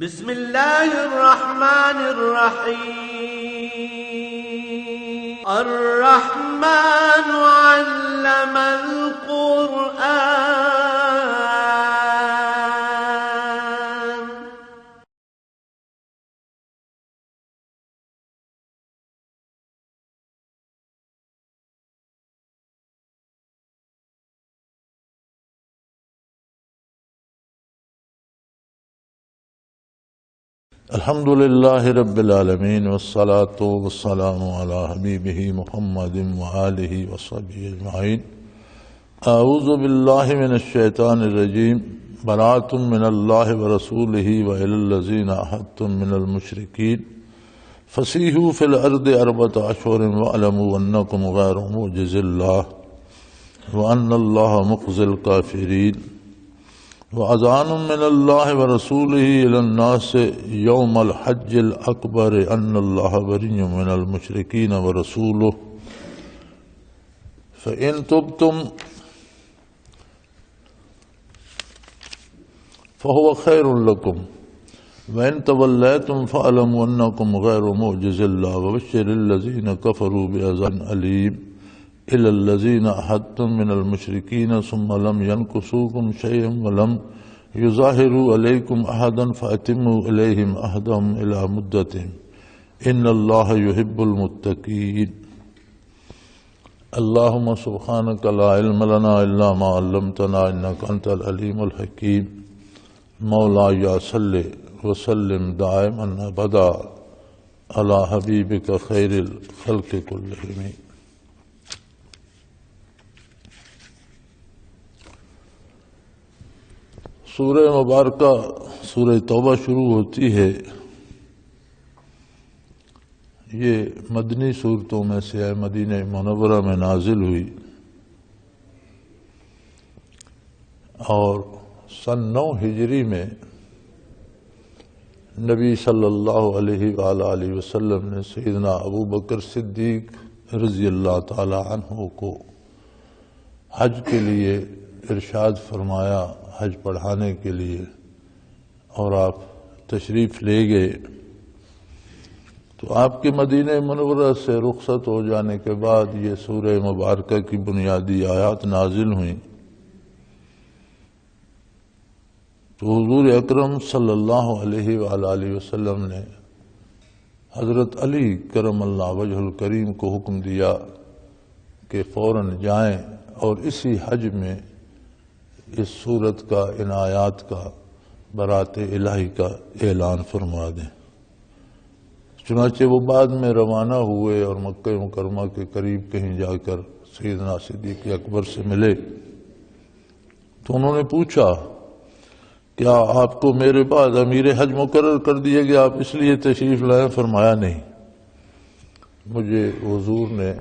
بسم اللہ الرحمن الرحیم الرحمن علم القرآن الحمد للہ رب العالمین والصلاة والسلام علی حبیبہ محمد وآلہ وصحبہ اجمعین۔ اعوذ باللہ من الشیطان الرجیم، براۃ من اللہ ورسولہ وإلی الذین عاہدتم من المشرکین فسیحوا فی الارض اربعۃ اشہر واعلموا انکم غیر معجز اللہ وان اللہ مخزی الکافرین۔ وَأَذَانٌ مِّنَ اللَّهِ وَرَسُولِهِ إِلَى النَّاسِ يَوْمَ الْحَجِّ الْأَكْبَرِ أَنَّ اللَّهَ بَرِيٌّ مِّنَ الْمُشْرِكِينَ وَرَسُولُهُ فَإِن تُبْتُمْ فَهُوَ خَيْرٌ لَكُمْ وَإِن تَوَلَّيْتُمْ فَاعْلَمُوا أَنَّكُمْ غَيْرُ مُعْجِزِي اللَّهِ وَبَشِّرِ الَّذِينَ كَفَرُوا بِعَذَابٍ أَلِيمٍ إِلَى الَّذِينَ عَاهَدتُّم مِّنَ الْمُشْرِكِينَ ثُمَّ لَمْ يَنكُثُوكُمْ شَيْئًا وَلَمْ يُظَاهِرُوا عَلَيْكُمْ أَحَدًا فَأَتِمُّوا إِلَيْهِمْ عَهْدَهُمْ إِلَى مُدَّتِهِمْ إِنَّ اللَّهَ يُحِبُّ الْمُتَّقِينَ۔ اللهم سبحانك لا علم لنا إلا ما علمتنا إنك أنت العليم الحكيم۔ مولاي صل وسلم دائما أبدا على حبيبك خير الخلق كلهم۔ سورہ مبارکہ سورہ توبہ شروع ہوتی ہے۔ یہ مدنی صورتوں میں سے ہے، مدینہ منورہ میں نازل ہوئی اور سن 9 ہجری میں نبی صلی اللہ علیہ وآلہ وسلم نے سیدنا ابو بکر صدیق رضی اللہ تعالی عنہ کو حج کے لیے ارشاد فرمایا، حج پڑھانے کے لیے، اور آپ تشریف لے گئے۔ تو آپ کے مدینہ منورہ سے رخصت ہو جانے کے بعد یہ سورہ مبارکہ کی بنیادی آیات نازل ہوئیں۔ تو حضور اکرم صلی اللہ علیہ وآلہ وسلم نے حضرت علی کرم اللہ وجہ الکریم کو حکم دیا کہ فوراً جائیں اور اسی حج میں اس صورت کا، ان آیات کا، برات الہی کا اعلان فرما دیں۔ چنانچہ وہ بعد میں روانہ ہوئے اور مکہ مکرمہ کے قریب کہیں جا کر سیدنا صدیق اکبر سے ملے تو انہوں نے پوچھا، کیا آپ کو میرے بعد امیر حج مقرر کر دیا گیا، آپ اس لیے تشریف لائیں؟ فرمایا نہیں، مجھے حضور نے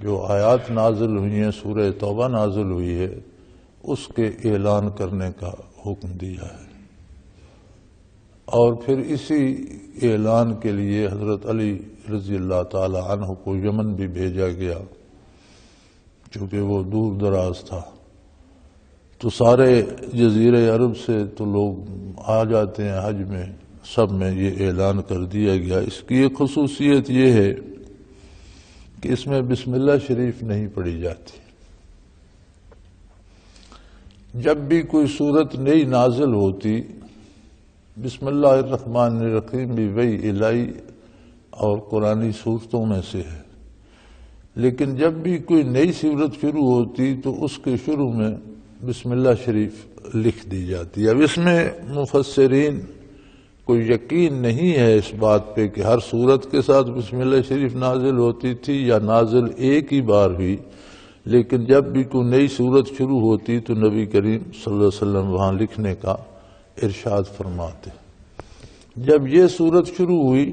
جو آیات نازل ہوئی ہیں، سورہ توبہ نازل ہوئی ہے، اس کے اعلان کرنے کا حکم دیا ہے۔ اور پھر اسی اعلان کے لیے حضرت علی رضی اللہ تعالی عنہ کو یمن بھی بھیجا گیا، چونکہ وہ دور دراز تھا۔ تو سارے جزیرہ عرب سے تو لوگ آ جاتے ہیں حج میں، سب میں یہ اعلان کر دیا گیا۔ اس کی ایک خصوصیت یہ ہے کہ اس میں بسم اللہ شریف نہیں پڑھی جاتی۔ جب بھی کوئی صورت نئی نازل ہوتی، بسم اللہ الرحمن الرحیم بھی وہی الہی اور قرآنی صورتوں میں سے ہے، لیکن جب بھی کوئی نئی صورت شروع ہوتی تو اس کے شروع میں بسم اللہ شریف لکھ دی جاتی۔ اب اس میں مفسرین کو یقین نہیں ہے اس بات پہ کہ ہر صورت کے ساتھ بسم اللہ شریف نازل ہوتی تھی یا نازل ایک ہی بار ہوئی، لیکن جب بھی کوئی نئی صورت شروع ہوتی تو نبی کریم صلی اللہ علیہ وسلم وہاں لکھنے کا ارشاد فرماتے۔ جب یہ صورت شروع ہوئی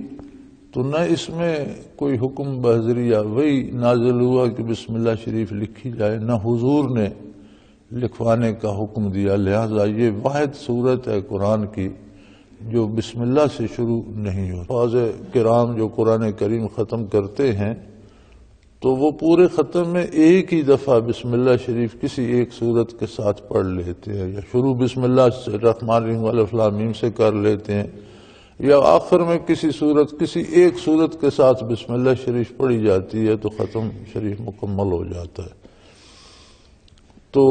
تو نہ اس میں کوئی حکم بحضریہ وہی نازل ہوا کہ بسم اللہ شریف لکھی جائے، نہ حضور نے لکھوانے کا حکم دیا، لہذا یہ واحد صورت ہے قرآن کی جو بسم اللہ سے شروع نہیں ہوتی۔ حفاظ کرام جو قرآن کریم ختم کرتے ہیں تو وہ پورے ختم میں ایک ہی دفعہ بسم اللہ شریف کسی ایک سورت کے ساتھ پڑھ لیتے ہیں، یا شروع بسم اللہ الرحمن الرحیم الف لام میم سے کر لیتے ہیں، یا آخر میں کسی ایک سورت کے ساتھ بسم اللہ شریف پڑھی جاتی ہے تو ختم شریف مکمل ہو جاتا ہے۔ تو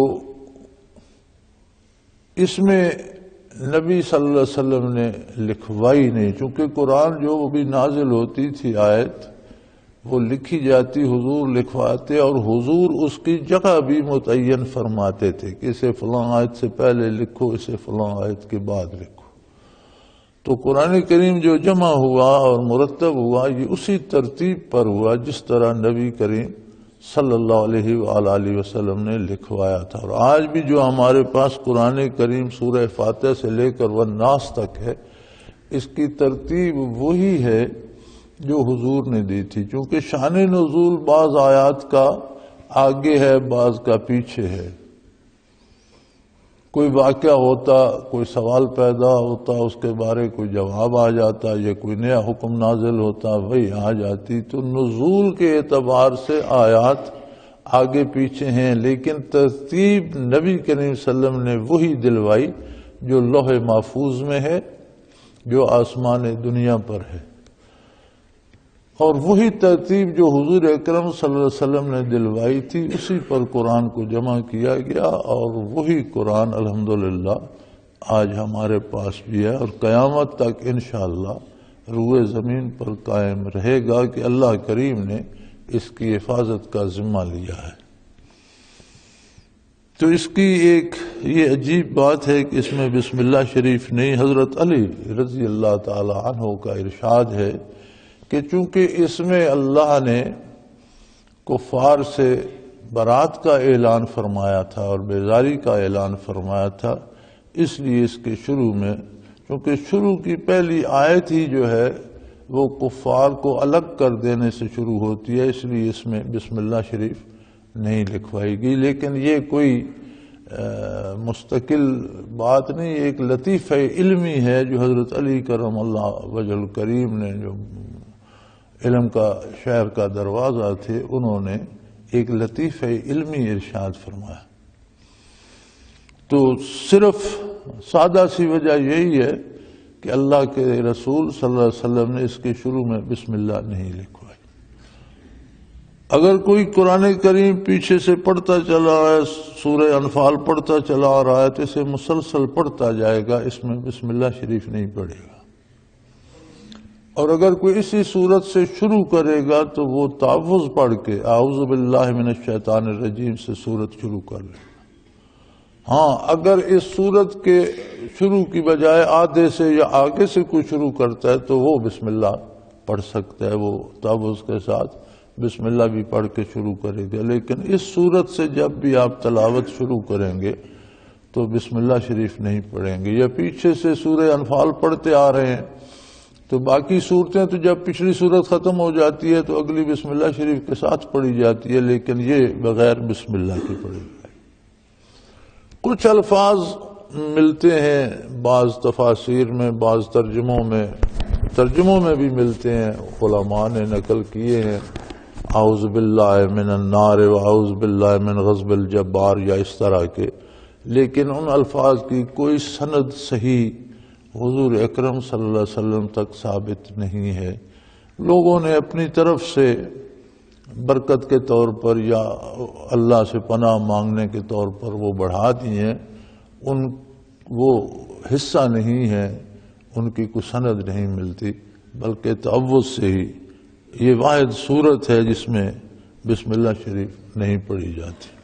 اس میں نبی صلی اللہ علیہ وسلم نے لکھوائی نہیں، چونکہ قرآن جو بھی نازل ہوتی تھی آیت وہ لکھی جاتی، حضور لکھواتے، اور حضور اس کی جگہ بھی متعین فرماتے تھے کہ اسے فلاں آیت سے پہلے لکھو، اسے فلاں آیت کے بعد لکھو۔ تو قرآن کریم جو جمع ہوا اور مرتب ہوا یہ اسی ترتیب پر ہوا جس طرح نبی کریم صلی اللہ علیہ وآلہ وسلم نے لکھوایا تھا۔ اور آج بھی جو ہمارے پاس قرآن کریم سورہ فاتحہ سے لے کر والناس تک ہے، اس کی ترتیب وہی ہے جو حضور نے دی تھی، چونکہ شان نزول بعض آیات کا آگے ہے، بعض کا پیچھے ہے۔ کوئی واقعہ ہوتا، کوئی سوال پیدا ہوتا، اس کے بارے کوئی جواب آ جاتا، یا کوئی نیا حکم نازل ہوتا، وہی آ جاتی۔ تو نزول کے اعتبار سے آیات آگے پیچھے ہیں، لیکن ترتیب نبی کریم صلی اللہ علیہ وسلم نے وہی دلوائی جو لوح محفوظ میں ہے، جو آسمان دنیا پر ہے، اور وہی ترتیب جو حضور اکرم صلی اللہ علیہ وسلم نے دلوائی تھی، اسی پر قرآن کو جمع کیا گیا، اور وہی قرآن الحمدللہ آج ہمارے پاس بھی ہے، اور قیامت تک انشاءاللہ روئے زمین پر قائم رہے گا کہ اللہ کریم نے اس کی حفاظت کا ذمہ لیا ہے۔ تو اس کی ایک یہ عجیب بات ہے کہ اس میں بسم اللہ شریف نہیں، حضرت علی رضی اللہ تعالی عنہ کا ارشاد ہے کہ چونکہ اس میں اللہ نے کفار سے برات کا اعلان فرمایا تھا اور بیزاری کا اعلان فرمایا تھا، اس لیے اس کے شروع میں، چونکہ شروع کی پہلی آیت ہی جو ہے وہ کفار کو الگ کر دینے سے شروع ہوتی ہے، اس لیے اس میں بسم اللہ شریف نہیں لکھوائی گئی۔ لیکن یہ کوئی مستقل بات نہیں، ایک لطیفہ علمی ہے جو حضرت علی کرم اللہ وجہ الکریم نے، جو علم کا شہر کا دروازہ تھے، انہوں نے ایک لطیفہ علمی ارشاد فرمایا۔ تو صرف سادہ سی وجہ یہی ہے کہ اللہ کے رسول صلی اللہ علیہ وسلم نے اس کے شروع میں بسم اللہ نہیں لکھوائی۔ اگر کوئی قرآن کریم پیچھے سے پڑھتا چلا ہے، سورہ انفال پڑھتا چلا آ رہا ہے، تو اسے مسلسل پڑھتا جائے گا، اس میں بسم اللہ شریف نہیں پڑھے گا۔ اور اگر کوئی اسی صورت سے شروع کرے گا تو وہ تعوذ پڑھ کے اعوذ باللہ من الشیطان الرجیم سے صورت شروع کر لے گا۔ ہاں، اگر اس صورت کے شروع کی بجائے آدھے سے یا آگے سے کوئی شروع کرتا ہے تو وہ بسم اللہ پڑھ سکتا ہے، وہ تعوذ کے ساتھ بسم اللہ بھی پڑھ کے شروع کرے گا۔ لیکن اس صورت سے جب بھی آپ تلاوت شروع کریں گے تو بسم اللہ شریف نہیں پڑھیں گے، یا پیچھے سے سورہ انفال پڑھتے آ رہے ہیں تو باقی صورتیں تو جب پچھلی صورت ختم ہو جاتی ہے تو اگلی بسم اللہ شریف کے ساتھ پڑھی جاتی ہے، لیکن یہ بغیر بسم اللہ کی پڑھی جائے۔ کچھ الفاظ ملتے ہیں بعض تفاسیر میں، بعض ترجموں میں بھی ملتے ہیں، علماء نے نقل کیے ہیں، اعوذ باللہ من النار و اعوذ باللہ من غضب الجبار، یا اس طرح کے، لیکن ان الفاظ کی کوئی سند صحیح حضور اکرم صلی اللہ علیہ وسلم تک ثابت نہیں ہے۔ لوگوں نے اپنی طرف سے برکت کے طور پر یا اللہ سے پناہ مانگنے کے طور پر وہ بڑھا دیے، وہ حصہ نہیں ہے، ان کی کوئی سند نہیں ملتی، بلکہ تعوذ سے ہی یہ واحد صورت ہے جس میں بسم اللہ شریف نہیں پڑھی جاتی۔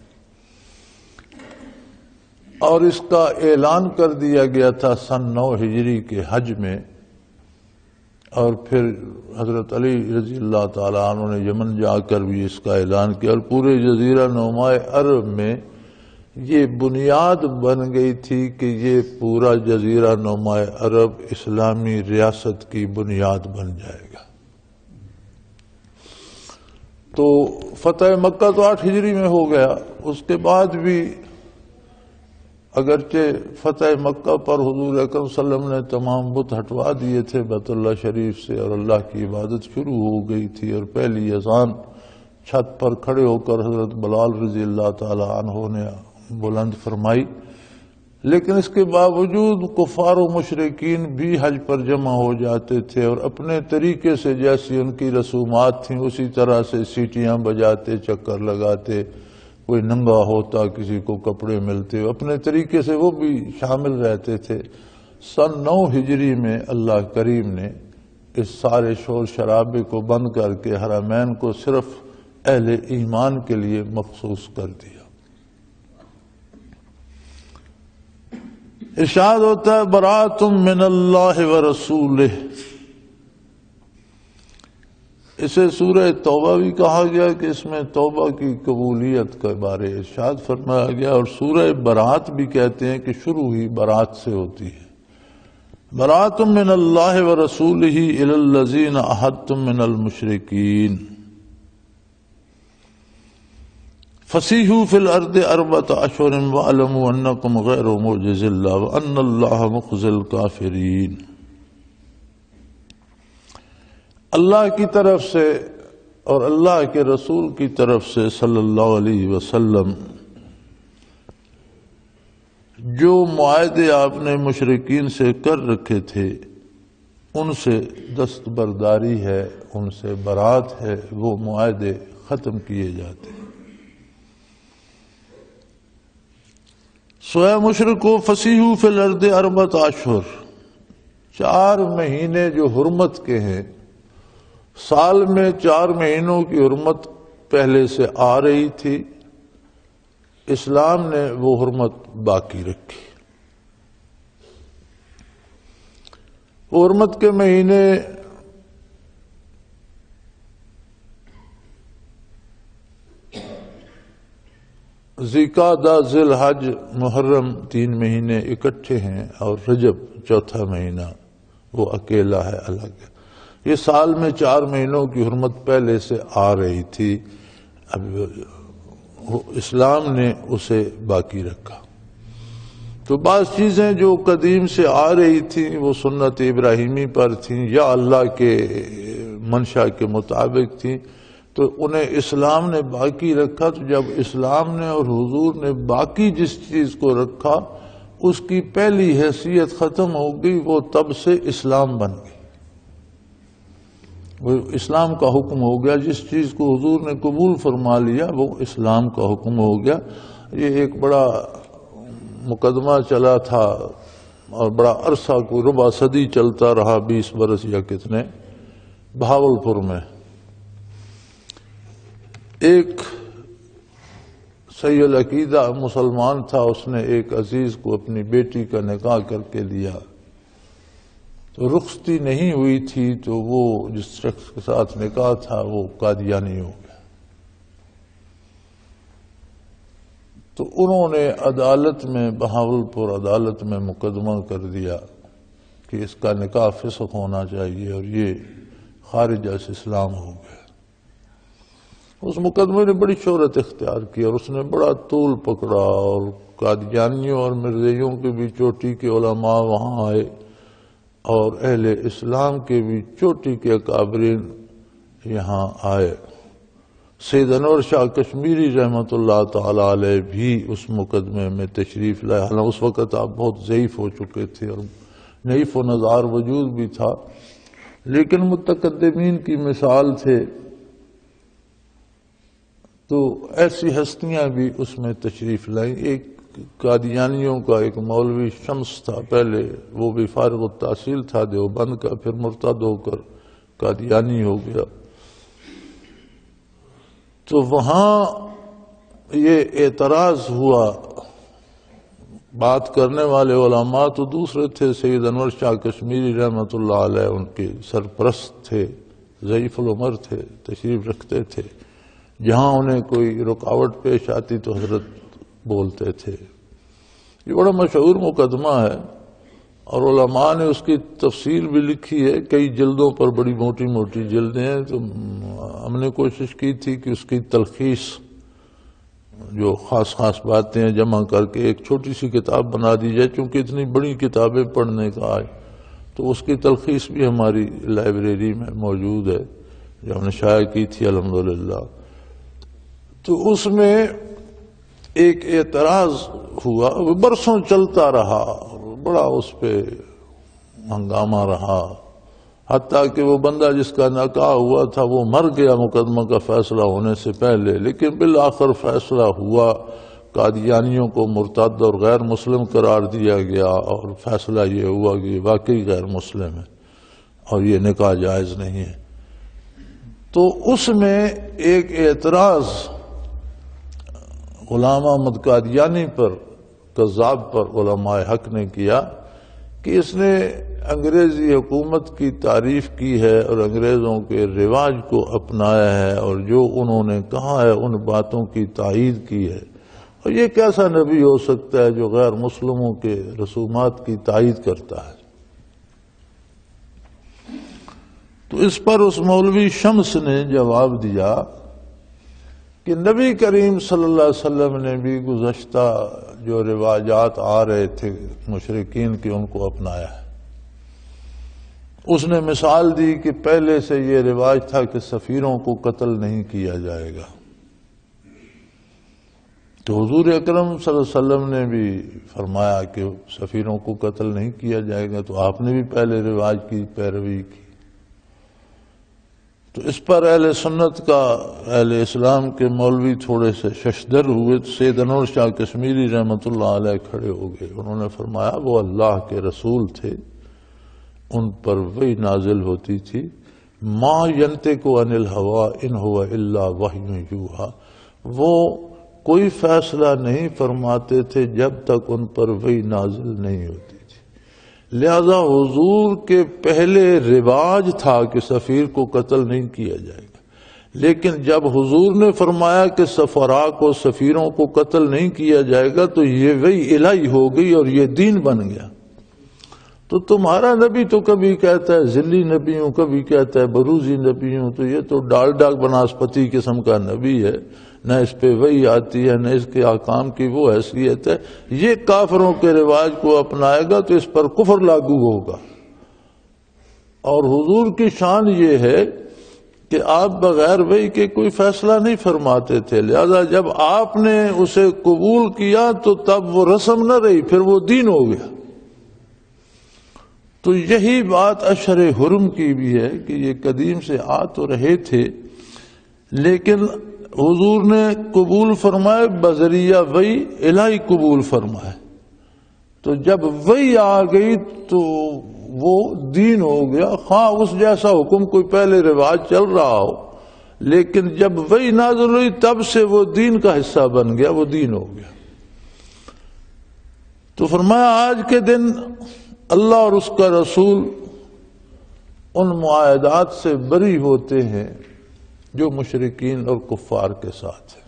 اور اس کا اعلان کر دیا گیا تھا سن 9 ہجری کے حج میں، اور پھر حضرت علی رضی اللہ تعالیٰ عنہ نے یمن جا کر بھی اس کا اعلان کیا، اور پورے جزیرہ نما عرب میں یہ بنیاد بن گئی تھی کہ یہ پورا جزیرہ نما عرب اسلامی ریاست کی بنیاد بن جائے گا۔ تو فتح مکہ تو 8 ہجری میں ہو گیا، اس کے بعد بھی اگرچہ فتح مکہ پر حضور اکرم صلی اللہ علیہ وسلم نے تمام بت ہٹوا دیے تھے بیت اللہ شریف سے، اور اللہ کی عبادت شروع ہو گئی تھی، اور پہلی اذان چھت پر کھڑے ہو کر حضرت بلال رضی اللہ تعالی عنہ نے بلند فرمائی، لیکن اس کے باوجود کفار و مشرکین بھی حج پر جمع ہو جاتے تھے اور اپنے طریقے سے جیسی ان کی رسومات تھیں اسی طرح سے سیٹیاں بجاتے، چکر لگاتے، کوئی ننگا ہوتا، کسی کو کپڑے ملتے، اپنے طریقے سے وہ بھی شامل رہتے تھے۔ سن 9 ہجری میں اللہ کریم نے اس سارے شور شرابے کو بند کر کے حرمین کو صرف اہل ایمان کے لیے مخصوص کر دیا۔ ارشاد ہوتا ہے برات من اللہ ورسولہ، اسے سورہ توبہ بھی کہا گیا کہ اس میں توبہ کی قبولیت کے بارے ارشاد فرمایا گیا، اور سورہ برات بھی کہتے ہیں کہ شروع ہی برات سے ہوتی ہے۔ برات من اللہ ورسولہ الی الذین عاہدتم من المشرکین فسیحوا فی الارض 4 اشہر واعلموا انکم غیر معجز اللہ وان اللہ مخزی الکافرین۔ اللہ کی طرف سے اور اللہ کے رسول کی طرف سے صلی اللہ علیہ وسلم جو معاہدے آپ نے مشرکین سے کر رکھے تھے ان سے دستبرداری ہے، ان سے برات ہے، وہ معاہدے ختم کیے جاتے ہیں۔ سوئے مشرکو فسیحوا فی الارض 4 اشہر، 4 مہینے جو حرمت کے ہیں، سال میں 4 مہینوں کی حرمت پہلے سے آ رہی تھی، اسلام نے وہ حرمت باقی رکھی۔ وہ حرمت کے مہینے ذوالقعدہ، ذی الحج، محرم 3 مہینے اکٹھے ہیں، اور رجب 4تھا مہینہ وہ اکیلا ہے، الگ ہے۔ یہ سال میں 4 مہینوں کی حرمت پہلے سے آ رہی تھی، اب اسلام نے اسے باقی رکھا۔ تو بعض چیزیں جو قدیم سے آ رہی تھیں وہ سنت ابراہیمی پر تھیں یا اللہ کے منشا کے مطابق تھیں، تو انہیں اسلام نے باقی رکھا۔ تو جب اسلام نے اور حضور نے باقی جس چیز کو رکھا اس کی پہلی حیثیت ختم ہو گئی، وہ تب سے اسلام بن گئی، وہ اسلام کا حکم ہو گیا۔ جس چیز کو حضور نے قبول فرما لیا وہ اسلام کا حکم ہو گیا۔ یہ ایک بڑا مقدمہ چلا تھا اور بڑا عرصہ، کوئی ربع صدی چلتا رہا، 20 برس یا کتنے، بہاولپور میں ایک سید العقیدہ مسلمان تھا، اس نے ایک عزیز کو اپنی بیٹی کا نکاح کر کے لیا، تو رخصتی نہیں ہوئی تھی، تو وہ جس شخص کے ساتھ نکاح تھا وہ قادیانی ہو گیا۔ تو انہوں نے عدالت میں، بہاولپور عدالت میں مقدمہ کر دیا کہ اس کا نکاح فسخ ہونا چاہیے، اور یہ خارج از اسلام ہو گیا۔ اس مقدمے نے بڑی شہرت اختیار کی اور اس نے بڑا طول پکڑا، اور قادیانیوں اور مرزائیوں کے بھی چوٹی کے علماء وہاں آئے، اور اہل اسلام کے بھی چوٹی کے اکابرین یہاں آئے۔ سید انور شاہ کشمیری رحمۃ اللہ تعالی علیہ بھی اس مقدمے میں تشریف لائے، حالانکہ اس وقت آپ بہت ضعیف ہو چکے تھے اور نعیف و نزار وجود بھی تھا، لیکن متقدمین کی مثال تھے، تو ایسی ہستیاں بھی اس میں تشریف لائیں۔ ایک قادیانیوں کا ایک مولوی شمس تھا، پہلے وہ بھی فارغ التحصیل تھا دیوبند کا، پھر مرتد ہو کر قادیانی ہو گیا۔ تو وہاں یہ اعتراض ہوا، بات کرنے والے علماء تو دوسرے تھے، سید انور شاہ کشمیری رحمۃ اللہ علیہ ان کے سرپرست تھے، ضعیف العمر تھے، تشریف رکھتے تھے، جہاں انہیں کوئی رکاوٹ پیش آتی تو حضرت بولتے تھے۔ یہ بڑا مشہور مقدمہ ہے اور علماء نے اس کی تفصیل بھی لکھی ہے، کئی جلدوں پر، بڑی موٹی موٹی جلدیں ہیں۔ تو ہم نے کوشش کی تھی کہ اس کی تلخیص، جو خاص خاص باتیں جمع کر کے ایک چھوٹی سی کتاب بنا دی جائے، چونکہ اتنی بڑی کتابیں پڑھنے کا آئے، تو اس کی تلخیص بھی ہماری لائبریری میں موجود ہے جو ہم نے شائع کی تھی الحمدللہ۔ تو اس میں ایک اعتراض ہوا، برسوں چلتا رہا، بڑا اس پہ ہنگامہ رہا، حتیٰ کہ وہ بندہ جس کا نکاح ہوا تھا وہ مر گیا مقدمہ کا فیصلہ ہونے سے پہلے، لیکن بالآخر فیصلہ ہوا، قادیانیوں کو مرتد اور غیر مسلم قرار دیا گیا، اور فیصلہ یہ ہوا کہ واقعی غیر مسلم ہے اور یہ نکاح جائز نہیں ہے۔ تو اس میں ایک اعتراض غلام احمد قادیانی پر، کذاب پر، علماء حق نے کیا کہ اس نے انگریزی حکومت کی تعریف کی ہے اور انگریزوں کے رواج کو اپنایا ہے، اور جو انہوں نے کہا ہے ان باتوں کی تائید کی ہے، اور یہ کیسا نبی ہو سکتا ہے جو غیر مسلموں کے رسومات کی تائید کرتا ہے۔ تو اس پر اس مولوی شمس نے جواب دیا کہ نبی کریم صلی اللہ علیہ وسلم نے بھی گزشتہ جو رواجات آ رہے تھے مشرکین کی ان کو اپنایا ہے۔ اس نے مثال دی کہ پہلے سے یہ رواج تھا کہ سفیروں کو قتل نہیں کیا جائے گا، تو حضور اکرم صلی اللہ علیہ وسلم نے بھی فرمایا کہ سفیروں کو قتل نہیں کیا جائے گا، تو آپ نے بھی پہلے رواج کی پیروی کی۔ تو اس پر اہل سنت کا، اہل اسلام کے مولوی تھوڑے سے ششدر ہوئے، تو سید انور شاہ کشمیری رحمۃ اللہ علیہ کھڑے ہو گئے، انہوں نے فرمایا وہ اللہ کے رسول تھے، ان پر وحی نازل ہوتی تھی، ما ینطق عن الہویٰ ان ہوا الا وحی یوحیٰ، وہ کوئی فیصلہ نہیں فرماتے تھے جب تک ان پر وحی نازل نہیں ہوتی تھی۔ لہذا حضور کے پہلے رواج تھا کہ سفیر کو قتل نہیں کیا جائے گا، لیکن جب حضور نے فرمایا کہ سفراء کو، سفیروں کو قتل نہیں کیا جائے گا، تو یہ وحی الہی ہو گئی اور یہ دین بن گیا۔ تو تمہارا نبی تو کبھی کہتا ہے ذلی نبی ہوں، کبھی کہتا ہے بروزی نبی ہوں، تو یہ تو ڈالڈا بناسپتی قسم کا نبی ہے، نہ اس پہ وحی آتی ہے، نہ اس کے احکام کی وہ حیثیت ہے، یہ کافروں کے رواج کو اپنائے گا تو اس پر کفر لاگو ہوگا۔ اور حضور کی شان یہ ہے کہ آپ بغیر وحی کے کوئی فیصلہ نہیں فرماتے تھے، لہذا جب آپ نے اسے قبول کیا تو تب وہ رسم نہ رہی، پھر وہ دین ہو گیا۔ تو یہی بات اشہر حرم کی بھی ہے کہ یہ قدیم سے آ تو رہے تھے، لیکن حضور نے قبول فرمائے بذریعہ وحی الہی قبول فرمائے، تو جب وحی آ گئی تو وہ دین ہو گیا، خواہ اس جیسا حکم کوئی پہلے رواج چل رہا ہو، لیکن جب وحی نازل ہوئی تب سے وہ دین کا حصہ بن گیا، وہ دین ہو گیا۔ تو فرمایا آج کے دن اللہ اور اس کا رسول ان معاہدات سے بری ہوتے ہیں جو مشرکین اور کفار کے ساتھ ہیں،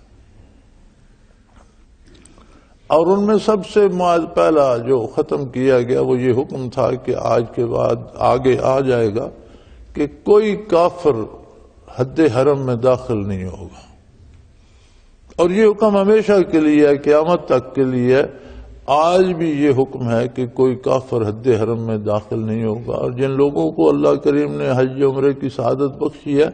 اور ان میں سب سے پہلا جو ختم کیا گیا وہ یہ حکم تھا کہ آج کے بعد آگے آ جائے گا کہ کوئی کافر حد حرم میں داخل نہیں ہوگا، اور یہ حکم ہمیشہ کے لیے ہے، قیامت تک کے لیے۔ آج بھی یہ حکم ہے کہ کوئی کافر حد حرم میں داخل نہیں ہوگا، اور جن لوگوں کو اللہ کریم نے حج عمرے کی سعادت بخشی ہے،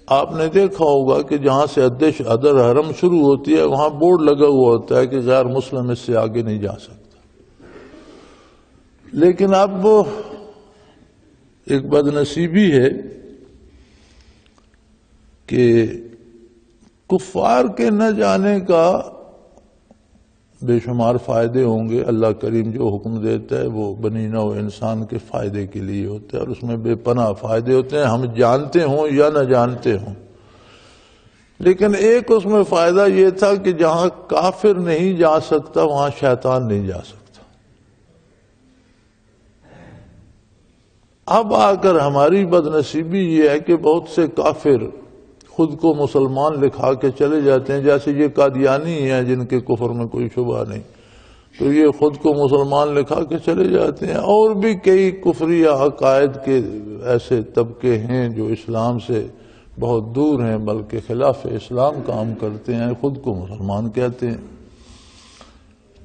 آپ نے دیکھا ہوگا کہ جہاں سے حد حرم شروع ہوتی ہے وہاں بورڈ لگا ہوا ہوتا ہے کہ غیر مسلم اس سے آگے نہیں جا سکتا۔ لیکن اب ایک بدنصیبی ہے کہ کفار کے نہ جانے کا بے شمار فائدے ہوں گے، اللہ کریم جو حکم دیتا ہے وہ بنی نوع انسان کے فائدے کے لیے ہوتا ہے، اور اس میں بے پناہ فائدے ہوتے ہیں، ہم جانتے ہوں یا نہ جانتے ہوں۔ لیکن ایک اس میں فائدہ یہ تھا کہ جہاں کافر نہیں جا سکتا وہاں شیطان نہیں جا سکتا۔ اب آ کر ہماری بدنصیبی یہ ہے کہ بہت سے کافر خود کو مسلمان لکھا کے چلے جاتے ہیں، جیسے یہ قادیانی ہیں جن کے کفر میں کوئی شبہ نہیں، تو یہ خود کو مسلمان لکھا کے چلے جاتے ہیں۔ اور بھی کئی کفری عقائد کے ایسے طبقے ہیں جو اسلام سے بہت دور ہیں، بلکہ خلاف اسلام کام کرتے ہیں، خود کو مسلمان کہتے ہیں۔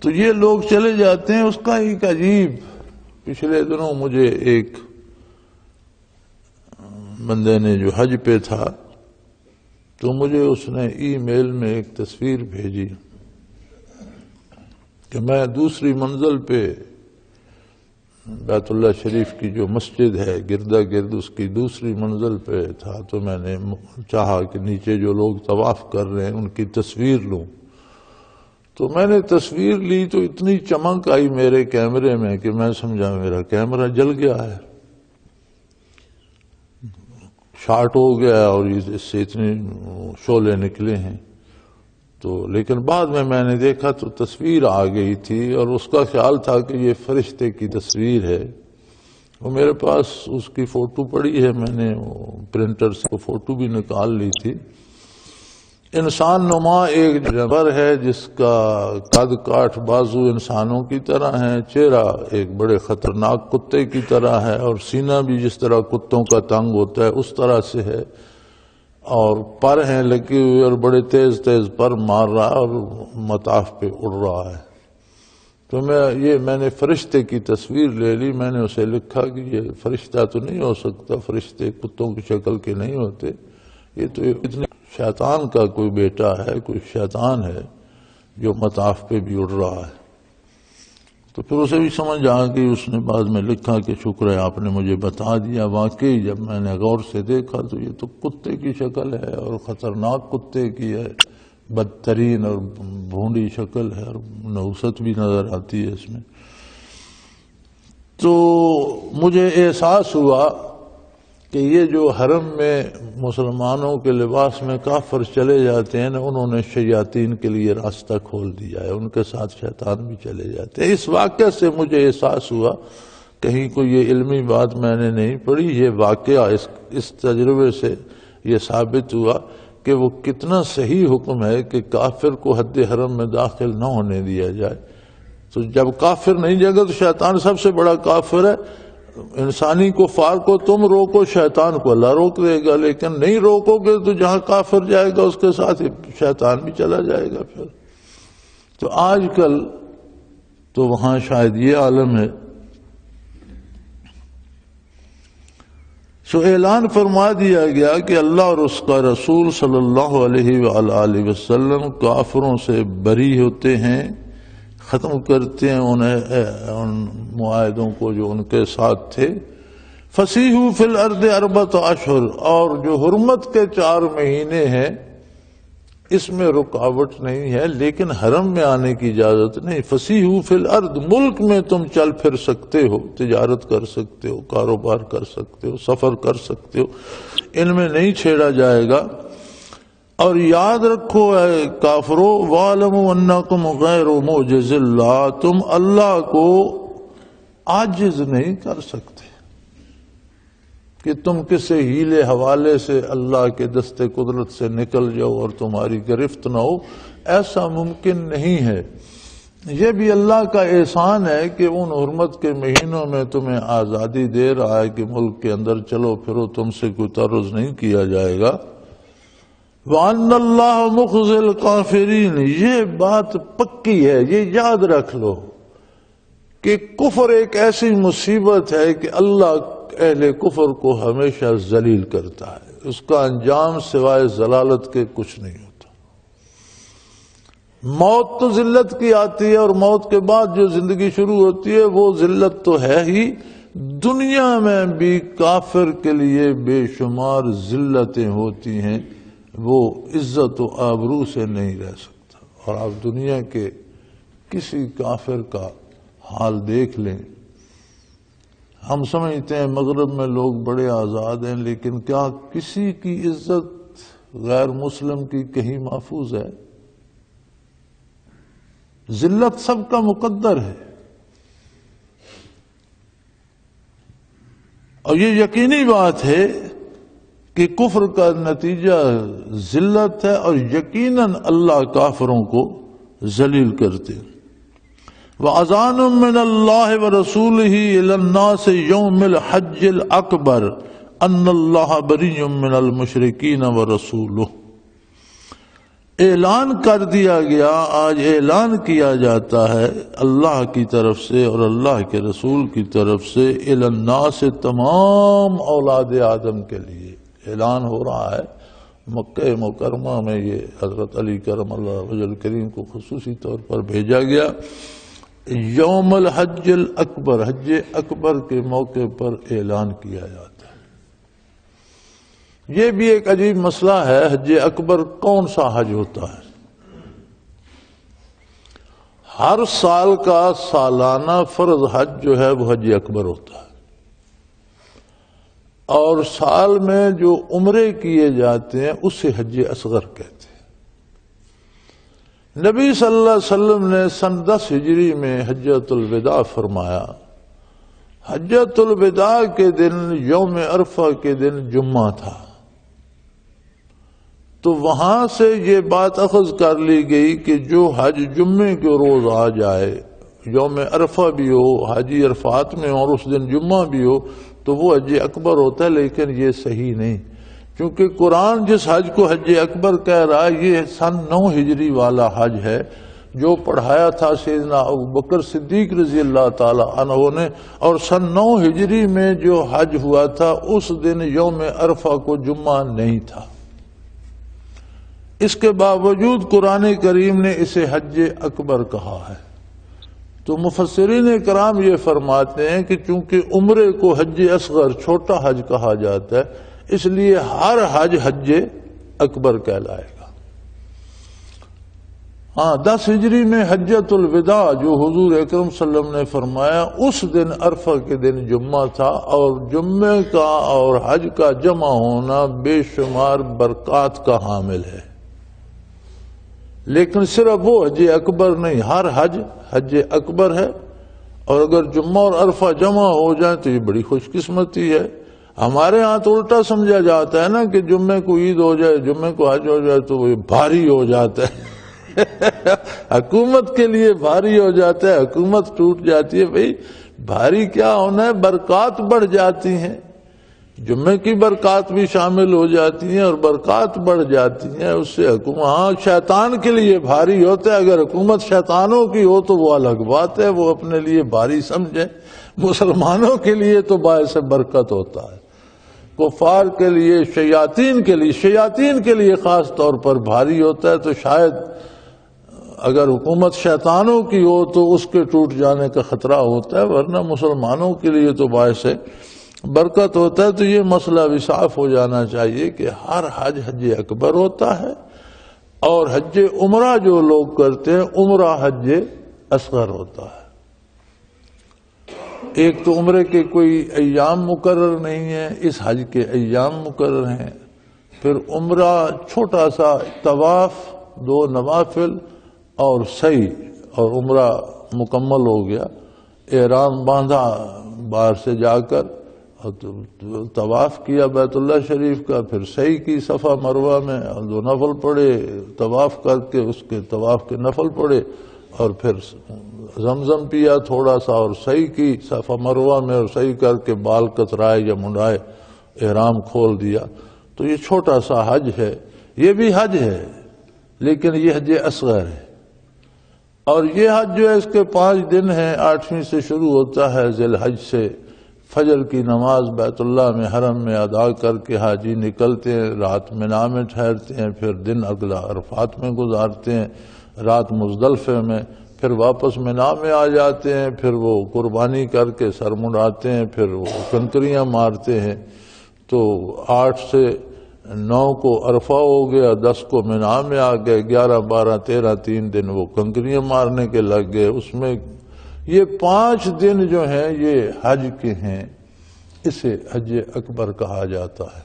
تو یہ لوگ چلے جاتے ہیں۔ اس کا ایک عجیب، پچھلے دنوں مجھے ایک بندے نے جو حج پہ تھا تو مجھے اس نے ای میل میں ایک تصویر بھیجی کہ میں دوسری منزل پہ بیت اللہ شریف کی جو مسجد ہے گردا گرد اس کی دوسری منزل پہ تھا، تو میں نے چاہا کہ نیچے جو لوگ طواف کر رہے ہیں ان کی تصویر لوں۔ تو میں نے تصویر لی تو اتنی چمک آئی میرے کیمرے میں کہ میں سمجھا میرا کیمرہ جل گیا ہے، شارٹ ہو گیا اور اس سے اتنے شعلے نکلے ہیں۔ تو لیکن بعد میں نے دیکھا تو تصویر آ گئی تھی اور اس کا خیال تھا کہ یہ فرشتے کی تصویر ہے، وہ میرے پاس اس کی فوٹو پڑی ہے، میں نے پرنٹر سے فوٹو بھی نکال لی تھی۔ انسان نما ایک جانور ہے جس کا قد کاٹ بازو انسانوں کی طرح ہے، چہرہ ایک بڑے خطرناک کتے کی طرح ہے، اور سینہ بھی جس طرح کتوں کا تنگ ہوتا ہے اس طرح سے ہے، اور پر ہیں لگے ہوئے اور بڑے تیز تیز پر مار رہا ہے اور مطاف پہ اڑ رہا ہے۔ تو میں نے فرشتے کی تصویر لے لی، میں نے اسے لکھا کہ یہ فرشتہ تو نہیں ہو سکتا، فرشتے کتوں کی شکل کے نہیں ہوتے، یہ تو اتنے شیطان کا کوئی بیٹا ہے، کوئی شیطان ہے جو مطاف پہ بھی اڑ رہا ہے۔ تو پھر اسے بھی سمجھ آ گئی، اس نے بعد میں لکھا کہ شکر ہے آپ نے مجھے بتا دیا۔ واقعی جب میں نے غور سے دیکھا تو یہ تو کتے کی شکل ہے اور خطرناک کتے کی ہے، بدترین اور بھونڈی شکل ہے اور نحوست بھی نظر آتی ہے اس میں۔ تو مجھے احساس ہوا کہ یہ جو حرم میں مسلمانوں کے لباس میں کافر چلے جاتے ہیں نا، انہوں نے شیاطین کے لیے راستہ کھول دیا ہے، ان کے ساتھ شیطان بھی چلے جاتے ہیں۔ اس واقعہ سے مجھے احساس ہوا، کہیں کوئی یہ علمی بات میں نے نہیں پڑھی، یہ واقعہ اس تجربے سے یہ ثابت ہوا کہ وہ کتنا صحیح حکم ہے کہ کافر کو حد حرم میں داخل نہ ہونے دیا جائے۔ تو جب کافر نہیں جائے گا تو شیطان سب سے بڑا کافر ہے۔ انسانی کفار کو تم روکو، شیطان کو اللہ روک دے گا، لیکن نہیں روکو گے تو جہاں کافر جائے گا اس کے ساتھ شیطان بھی چلا جائے گا پھر۔ تو آج کل تو وہاں شاید یہ عالم ہے۔ سو اعلان فرما دیا گیا کہ اللہ اور اس کا رسول صلی اللہ علیہ وآلہ وسلم کافروں سے بری ہوتے ہیں، ختم کرتے ہیں ان معاہدوں کو جو ان کے ساتھ تھے۔ فسیحوا فی الارض اربعۃ اشہر، اور جو حرمت کے 4 مہینے ہیں اس میں رکاوٹ نہیں ہے، لیکن حرم میں آنے کی اجازت نہیں۔ فسیحوا فی الارض، ملک میں تم چل پھر سکتے ہو، تجارت کر سکتے ہو، کاروبار کر سکتے ہو، سفر کر سکتے ہو، ان میں نہیں چھیڑا جائے گا۔ اور یاد رکھو اے کافرو، وَاعْلَمُوا أَنَّكُمْ غَيْرُ مُعْجِزِ اللَّهِ، تم اللہ کو عاجز نہیں کر سکتے کہ تم کسی ہیلے حوالے سے اللہ کے دست قدرت سے نکل جاؤ اور تمہاری گرفت نہ ہو، ایسا ممکن نہیں ہے۔ یہ بھی اللہ کا احسان ہے کہ ان حرمت کے مہینوں میں تمہیں آزادی دے رہا ہے کہ ملک کے اندر چلو پھرو، تم سے کوئی تعرض نہیں کیا جائے گا۔ وَأَنَّ اللَّهَ مُخْزِي الْكَافِرِينَ، یہ بات پکی ہے، یہ یاد رکھ لو کہ کفر ایک ایسی مصیبت ہے کہ اللہ اہل کفر کو ہمیشہ ذلیل کرتا ہے، اس کا انجام سوائے ضلالت کے کچھ نہیں ہوتا۔ موت تو ذلت کی آتی ہے، اور موت کے بعد جو زندگی شروع ہوتی ہے وہ ذلت تو ہے ہی۔ دنیا میں بھی کافر کے لیے بے شمار ذلتیں ہوتی ہیں، وہ عزت و آبرو سے نہیں رہ سکتا۔ اور آپ دنیا کے کسی کافر کا حال دیکھ لیں، ہم سمجھتے ہیں مغرب میں لوگ بڑے آزاد ہیں، لیکن کیا کسی کی عزت غیر مسلم کی کہیں محفوظ ہے؟ ذلت سب کا مقدر ہے، اور یہ یقینی بات ہے کہ کفر کا نتیجہ ذلت ہے، اور یقیناً اللہ کافروں کو ذلیل کرتے۔ وَأَذَانٌ مِّنَ اللَّهِ وَرَسُولِهِ إِلَى النَّاسِ يَوْمِ الْحَجِّ الْأَكْبَرِ أَنَّ اللَّهَ بَرِيٌّ مِّنَ الْمُشْرِكِينَ وَرَسُولُهُ، اعلان کر دیا گیا، آج اعلان کیا جاتا ہے اللہ کی طرف سے اور اللہ کے رسول کی طرف سے، إِلَى النَّاسِ تمام اولاد آدم کے لیے اعلان ہو رہا ہے، مکہ مکرمہ میں یہ حضرت علی کرم اللہ وجہ الکریم کو خصوصی طور پر بھیجا گیا۔ یوم الحج الاکبر، حج اکبر کے موقع پر اعلان کیا جاتا ہے۔ یہ بھی ایک عجیب مسئلہ ہے، حج اکبر کون سا حج ہوتا ہے؟ ہر سال کا سالانہ فرض حج جو ہے وہ حج اکبر ہوتا ہے، اور سال میں جو عمرے کیے جاتے ہیں اسے حج اصغر کہتے ہیں۔ نبی صلی اللہ علیہ وسلم نے سن 10 ہجری میں حجۃ الوداع فرمایا۔ حجۃ الوداع کے دن یوم عرفہ کے دن جمعہ تھا، تو وہاں سے یہ بات اخذ کر لی گئی کہ جو حج جمعے کے روز آ جائے، یوم عرفہ بھی ہو، حاجی عرفات میں اور اس دن جمعہ بھی ہو، تو وہ حج اکبر ہوتا ہے۔ لیکن یہ صحیح نہیں، کیونکہ قرآن جس حج کو حج اکبر کہہ رہا ہے یہ سن 9 ہجری والا حج ہے، جو پڑھایا تھا سیدنا ابوبکر صدیق رضی اللہ تعالی عنہ نے، اور سن 9 ہجری میں جو حج ہوا تھا اس دن یوم عرفہ کو جمعہ نہیں تھا۔ اس کے باوجود قرآن کریم نے اسے حج اکبر کہا ہے۔ تو مفسرین کرام یہ فرماتے ہیں کہ چونکہ عمرے کو حج اصغر چھوٹا حج کہا جاتا ہے، اس لیے ہر حج حج اکبر کہلائے گا۔ ہاں، 10 ہجری میں حجۃ الوداع جو حضور اکرم صلی اللہ علیہ وسلم نے فرمایا، اس دن عرفہ کے دن جمعہ تھا، اور جمعے کا اور حج کا جمع ہونا بے شمار برکات کا حامل ہے۔ لیکن صرف وہ حج اکبر نہیں، ہر حج حج اکبر ہے، اور اگر جمعہ اور عرفہ جمع ہو جائیں تو یہ بڑی خوش قسمتی ہے۔ ہمارے ہاں تو الٹا سمجھا جاتا ہے نا کہ جمعے کو عید ہو جائے، جمعے کو حج ہو جائے تو وہ بھاری ہو جاتا ہے حکومت کے لیے بھاری ہو جاتا ہے، حکومت ٹوٹ جاتی ہے۔ بھئی بھاری کیا ہونا ہے، برکات بڑھ جاتی ہیں، جمعے کی برکات بھی شامل ہو جاتی ہیں اور برکات بڑھ جاتی ہیں اس سے۔ حکومت ہاں شیطان کے لیے بھاری ہوتا ہے، اگر حکومت شیطانوں کی ہو تو وہ الگ بات ہے، وہ اپنے لیے بھاری سمجھیں۔ مسلمانوں کے لیے تو باعث برکت ہوتا ہے، کفار کے لیے، شیاطین کے لیے خاص طور پر بھاری ہوتا ہے۔ تو شاید اگر حکومت شیطانوں کی ہو تو اس کے ٹوٹ جانے کا خطرہ ہوتا ہے، ورنہ مسلمانوں کے لیے تو باعث برکت ہوتا ہے۔ تو یہ مسئلہ بھی صاف ہو جانا چاہیے کہ ہر حج حج اکبر ہوتا ہے، اور حج عمرہ جو لوگ کرتے ہیں عمرہ حج اصغر ہوتا ہے۔ ایک تو عمرے کے کوئی ایام مقرر نہیں ہیں، اس حج کے ایام مقرر ہیں۔ پھر عمرہ چھوٹا سا طواف، 2 نوافل اور سعی، اور عمرہ مکمل ہو گیا۔ احرام باندھا باہر سے جا کر، طواف کیا بیت اللہ شریف کا، پھر سعی کی صفا مروہ میں، 2 نفل پڑھے، طواف کر کے اس کے طواف کے نفل پڑھے، اور پھر زمزم پیا تھوڑا سا، اور سعی کی صفا مروہ میں، اور سعی کر کے بال کترائے یا منڈائے، احرام کھول دیا۔ تو یہ چھوٹا سا حج ہے، یہ بھی حج ہے لیکن یہ حج اصغر ہے۔ اور یہ حج جو ہے اس کے 5 دن ہیں، 8ویں سے شروع ہوتا ہے ذی الحج سے۔ فجر کی نماز بیت اللہ میں حرم میں ادا کر کے حاجی نکلتے ہیں، رات مینا میں ٹھہرتے ہیں، پھر دن اگلا عرفات میں گزارتے ہیں، رات مزدلفے میں، پھر واپس مینا میں آ جاتے ہیں، پھر وہ قربانی کر کے سر منڈاتے ہیں، پھر وہ کنکریاں مارتے ہیں۔ تو 8 سے 9 کو عرفہ ہو گیا، 10 کو مینا میں آ گئے، 11 12 13 3 دن وہ کنکریاں مارنے کے لگ گئے۔ اس میں یہ 5 دن جو ہیں یہ حج کے ہیں، اسے حج اکبر کہا جاتا ہے۔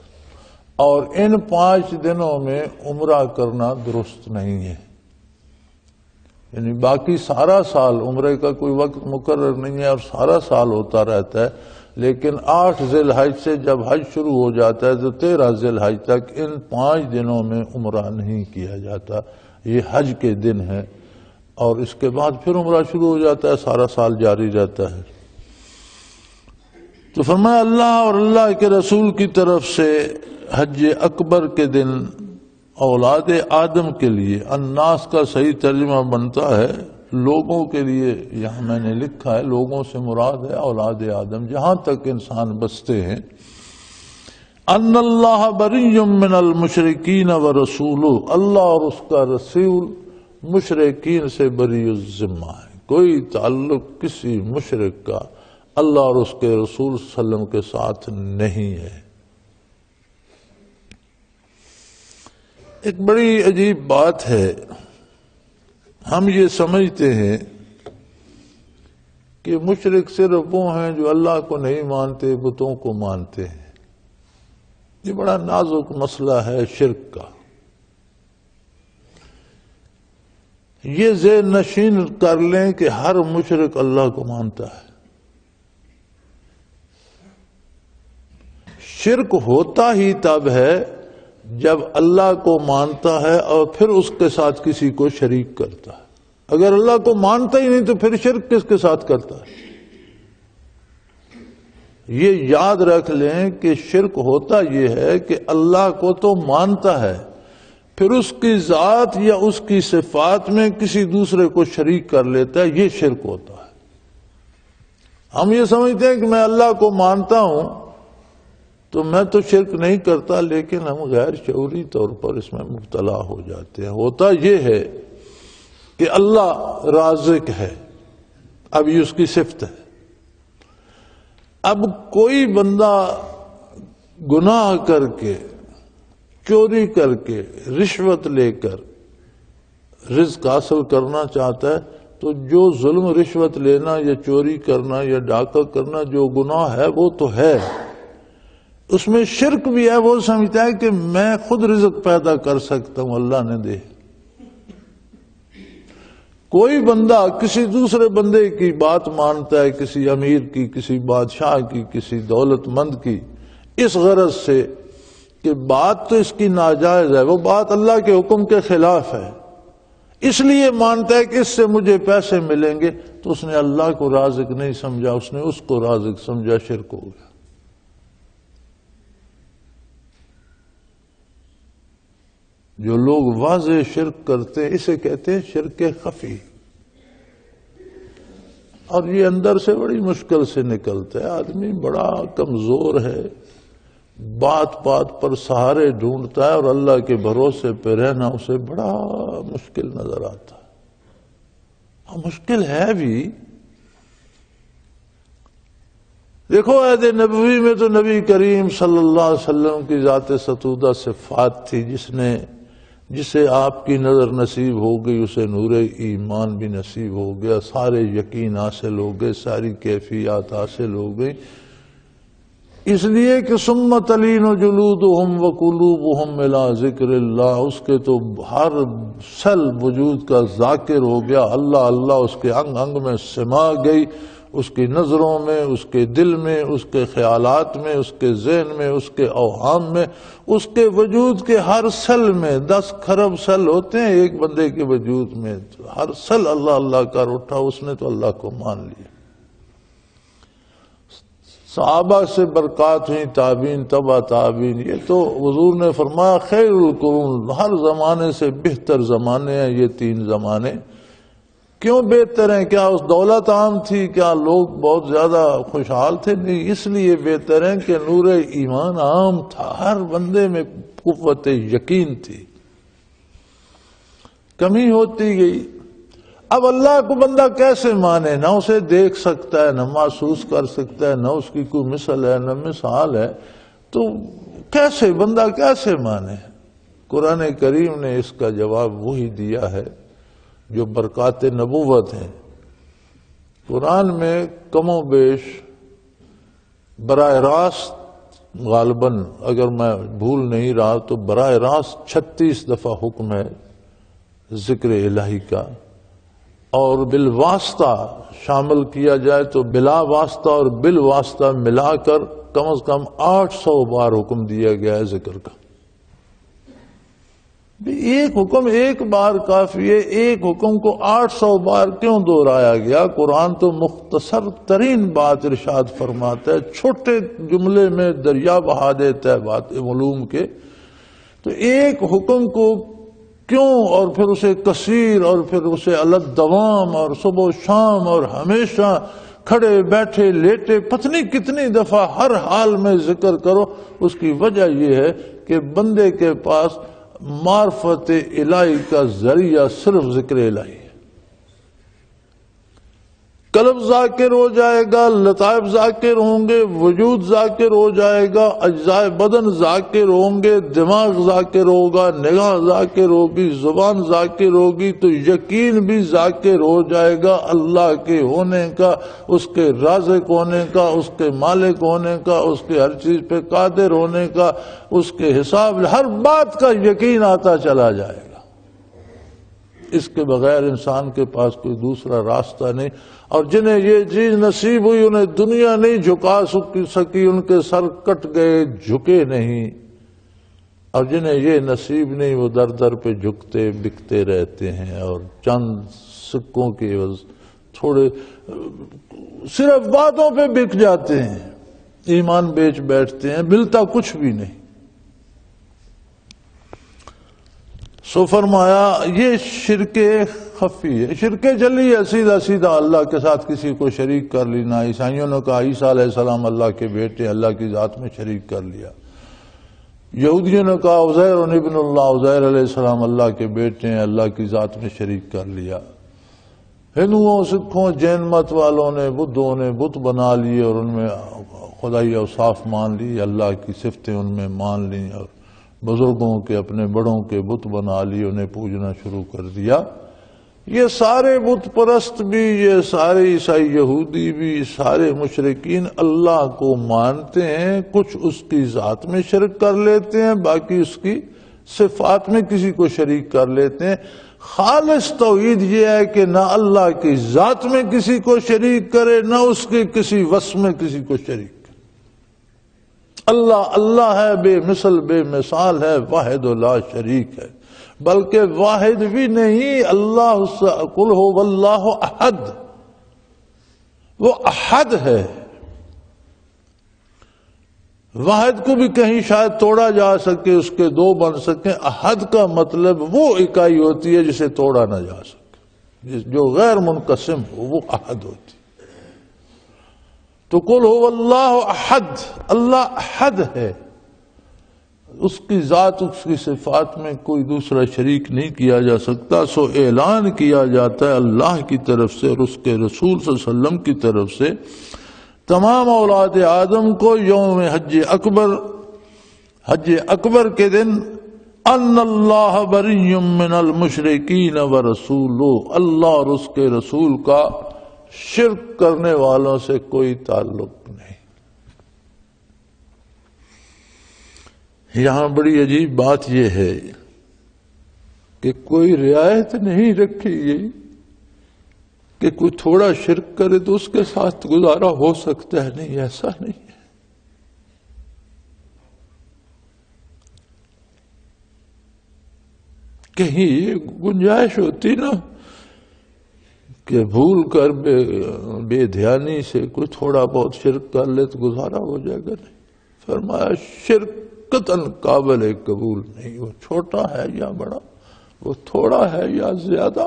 اور ان 5 دنوں میں عمرہ کرنا درست نہیں ہے، یعنی باقی سارا سال عمرے کا کوئی وقت مقرر نہیں ہے اور سارا سال ہوتا رہتا ہے، لیکن 8 ذی الحج سے جب حج شروع ہو جاتا ہے تو 13 ذی الحج تک ان 5 دنوں میں عمرہ نہیں کیا جاتا، یہ حج کے دن ہے، اور اس کے بعد پھر عمرہ شروع ہو جاتا ہے، سارا سال جاری رہتا ہے۔ تو فرمایا اللہ اور اللہ کے رسول کی طرف سے حج اکبر کے دن اولاد آدم کے لیے، الناس کا صحیح ترجمہ بنتا ہے لوگوں کے لیے، یہاں میں نے لکھا ہے لوگوں سے مراد ہے اولاد آدم، جہاں تک انسان بستے ہیں۔ ان اللہ بری من المشرکین ورسولہ، اللہ اور اس کا رسول مشرکین سے بری الذمہ ہے، کوئی تعلق کسی مشرک کا اللہ اور اس کے رسول صلی اللہ علیہ وسلم کے ساتھ نہیں ہے۔ ایک بڑی عجیب بات ہے، ہم یہ سمجھتے ہیں کہ مشرک صرف وہ ہیں جو اللہ کو نہیں مانتے، بتوں کو مانتے ہیں۔ یہ بڑا نازک مسئلہ ہے شرک کا۔ یہ ذہن نشین کر لیں کہ ہر مشرک اللہ کو مانتا ہے۔ شرک ہوتا ہی تب ہے جب اللہ کو مانتا ہے اور پھر اس کے ساتھ کسی کو شریک کرتا ہے۔ اگر اللہ کو مانتا ہی نہیں تو پھر شرک کس کے ساتھ کرتا ہے؟ یہ یاد رکھ لیں کہ شرک ہوتا یہ ہے کہ اللہ کو تو مانتا ہے، پھر اس کی ذات یا اس کی صفات میں کسی دوسرے کو شریک کر لیتا ہے، یہ شرک ہوتا ہے۔ ہم یہ سمجھتے ہیں کہ میں اللہ کو مانتا ہوں تو میں تو شرک نہیں کرتا، لیکن ہم غیر شعوری طور پر اس میں مبتلا ہو جاتے ہیں۔ ہوتا یہ ہے کہ اللہ رازق ہے، اب یہ اس کی صفت ہے۔ اب کوئی بندہ گناہ کر کے، چوری کر کے، رشوت لے کر رزق حاصل کرنا چاہتا ہے تو جو ظلم، رشوت لینا یا چوری کرنا یا ڈاکہ کرنا جو گناہ ہے وہ تو ہے، اس میں شرک بھی ہے۔ وہ سمجھتا ہے کہ میں خود رزق پیدا کر سکتا ہوں، اللہ نے دے۔ کوئی بندہ کسی دوسرے بندے کی بات مانتا ہے، کسی امیر کی، کسی بادشاہ کی، کسی دولت مند کی، اس غرض سے کہ بات تو اس کی ناجائز ہے، وہ بات اللہ کے حکم کے خلاف ہے، اس لیے مانتا ہے کہ اس سے مجھے پیسے ملیں گے، تو اس نے اللہ کو رازق نہیں سمجھا، اس نے اس کو رازق سمجھا، شرک ہو گیا۔ جو لوگ واضح شرک کرتے ہیں اسے کہتے ہیں شرک خفی، اور یہ اندر سے بڑی مشکل سے نکلتا ہے۔ آدمی بڑا کمزور ہے، بات بات پر سہارے ڈھونڈتا ہے، اور اللہ کے بھروسے پہ رہنا اسے بڑا مشکل نظر آتا ہے۔ مشکل ہے بھی۔ دیکھو عہد نبوی میں تو نبی کریم صلی اللہ علیہ وسلم کی ذات ستودہ صفات تھی، جسے آپ کی نظر نصیب ہو گئی اسے نور ایمان بھی نصیب ہو گیا، سارے یقین حاصل ہو گئے، ساری کیفیات حاصل ہو گئی، اس لیے کہ ثم تلین جلودہم وقلوبہم الی ذکر اللہ، اس کے تو ہر سل وجود کا ذاکر ہو گیا، اللہ اللہ اس کے انگ انگ میں سما گئی، اس کی نظروں میں، اس کے دل میں، اس کے خیالات میں، اس کے ذہن میں، اس کے اوہام میں، اس کے وجود کے ہر سل میں 10 کھرب سل ہوتے ہیں ایک بندے کے وجود میں، ہر سل اللہ اللہ کر اٹھا، اس نے تو اللہ کو مان لیا۔ صحابہ سے برکات ہوئی، تابعین، تبع تابعین، یہ تو حضور نے فرمایا خیر القرون، ہر زمانے سے بہتر زمانے ہیں یہ 3 زمانے۔ کیوں بہتر ہیں؟ کیا اس دولت عام تھی؟ کیا لوگ بہت زیادہ خوشحال تھے؟ نہیں، اس لیے بہتر ہیں کہ نور ایمان عام تھا، ہر بندے میں قوت یقین تھی، کمی ہوتی گئی۔ اب اللہ کو بندہ کیسے مانے؟ نہ اسے دیکھ سکتا ہے، نہ محسوس کر سکتا ہے، نہ اس کی کوئی مثل ہے، نہ مثال ہے، تو کیسے بندہ کیسے مانے؟ قرآن کریم نے اس کا جواب وہی دیا ہے جو برکات نبوت ہیں۔ قرآن میں کم و بیش براہ راست، غالباً اگر میں بھول نہیں رہا تو براہ راست 36 دفعہ حکم ہے ذکر الہی کا، اور بالواسطہ شامل کیا جائے تو بلا واسطہ اور بالواسطہ ملا کر کم از کم 800 بار حکم دیا گیا ہے ذکر کا۔ ایک حکم ایک بار کافی ہے، ایک حکم کو 800 بار کیوں دہرایا گیا؟ قرآن تو مختصر ترین بات ارشاد فرماتا ہے، چھوٹے جملے میں دریا بہا دیتا ہے بات علوم کے، تو ایک حکم کو کیوں، اور پھر اسے کثیر، اور پھر اسے الگ دوام، اور صبح و شام اور ہمیشہ کھڑے بیٹھے لیٹے پتنی کتنی دفعہ ہر حال میں ذکر کرو، اس کی وجہ یہ ہے کہ بندے کے پاس معرفت الہی کا ذریعہ صرف ذکر الہی ہے۔ قلب ذاکر ہو جائے گا، لطائف ذاکر ہوں گے، وجود ذاکر ہو جائے گا، اجزائے بدن ذاکر ہوں گے، دماغ ذاکر ہوگا، نگاہ ذاکر ہوگی، زبان ذاکر ہوگی، تو یقین بھی ذاکر ہو جائے گا اللہ کے ہونے کا، اس کے رازق ہونے کا، اس کے مالک ہونے کا، اس کے ہر چیز پہ قادر ہونے کا، اس کے حساب ہر بات کا یقین آتا چلا جائے گا۔ اس کے بغیر انسان کے پاس کوئی دوسرا راستہ نہیں، اور جنہیں یہ چیز نصیب ہوئی انہیں دنیا نہیں جھکا سکی، ان کے سر کٹ گئے، جھکے نہیں، اور جنہیں یہ نصیب نہیں وہ در در پہ جھکتے بکتے رہتے ہیں، اور چند سکوں کے عوض تھوڑے صرف باتوں پہ بک جاتے ہیں، ایمان بیچ بیٹھتے ہیں، ملتا کچھ بھی نہیں۔ سو فرمایا یہ شرک خفی ہے، شرک جلی ہے، سیدھا سیدھا اللہ کے ساتھ کسی کو شریک کر لینا۔ عیسائیوں نے کہا عیسیٰ علیہ السلام اللہ کے بیٹے، اللہ کی ذات میں شریک کر لیا۔ یہودیوں نے کہا عزیر ابن اللہ، عزیر علیہ السلام اللہ کے بیٹے ہیں، اللہ کی ذات میں شریک کر لیا۔ ہندوؤں، سکھوں، جین مت والوں نے، بدھوں نے بت بنا لیے اور ان میں خدائی اوصاف مان لی، اللہ کی صفتیں ان میں مان لی، اور بزرگوں کے اپنے بڑوں کے بت بنا لیے، انہیں پوجنا شروع کر دیا۔ یہ سارے بت پرست بھی، یہ سارے عیسائی یہودی بھی، سارے مشرکین اللہ کو مانتے ہیں، کچھ اس کی ذات میں شرک کر لیتے ہیں، باقی اس کی صفات میں کسی کو شریک کر لیتے ہیں۔ خالص توحید یہ ہے کہ نہ اللہ کی ذات میں کسی کو شریک کرے، نہ اس کے کسی وصف میں کسی کو شریک کرے۔ اللہ اللہ ہے، بے مثل بے مثال ہے، واحد و لا شریک ہے، بلکہ واحد بھی نہیں، اللہ قل ہو واللہ احد، وہ احد ہے۔ واحد کو بھی کہیں شاید توڑا جا سکے، اس کے دو بن سکیں، احد کا مطلب وہ اکائی ہوتی ہے جسے توڑا نہ جا سکے، جو غیر منقسم ہو وہ احد ہوتی ہے۔ تو قل هو اللہ احد، اللہ احد ہے، اس کی ذات اس کی صفات میں کوئی دوسرا شریک نہیں کیا جا سکتا۔ سو اعلان کیا جاتا ہے اللہ کی طرف سے اور اس کے رسول صلی اللہ علیہ وسلم کی طرف سے تمام اولاد آدم کو یوم حج اکبر کے دن ان اللہ بری من المشرکین ورسولہ، اللہ اور اس کے رسول کا شرک کرنے والوں سے کوئی تعلق نہیں۔ یہاں بڑی عجیب بات یہ ہے کہ کوئی رعایت نہیں رکھی گئی کہ کوئی تھوڑا شرک کرے تو اس کے ساتھ گزارا ہو سکتا ہے، نہیں، ایسا نہیں ہے۔ کہیں یہ گنجائش ہوتی نا کہ بھول کر بے دھیانی سے کوئی تھوڑا بہت شرک کر لے تو گزارا ہو جائے گا، نہیں۔ فرمایا شرک قطعاً قابل قبول نہیں، وہ چھوٹا ہے یا بڑا، وہ تھوڑا ہے یا زیادہ،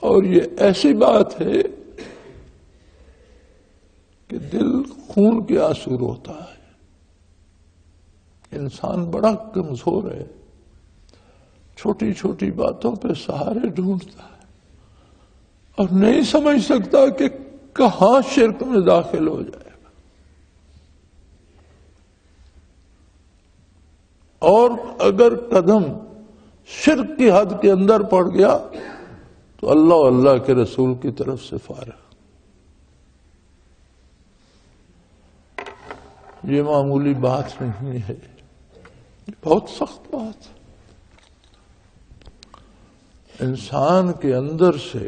اور یہ ایسی بات ہے کہ دل خون کے آنسو روتا ہے۔ انسان بڑا کمزور ہے، چھوٹی چھوٹی باتوں پہ سہارے ڈھونڈتا ہے اور نہیں سمجھ سکتا کہ کہاں شرک میں داخل ہو جائے گا، اور اگر قدم شرک کی حد کے اندر پڑ گیا تو اللہ و اللہ کے رسول کی طرف سے فارغ۔ یہ معمولی بات نہیں ہے، بہت سخت بات۔ انسان کے اندر سے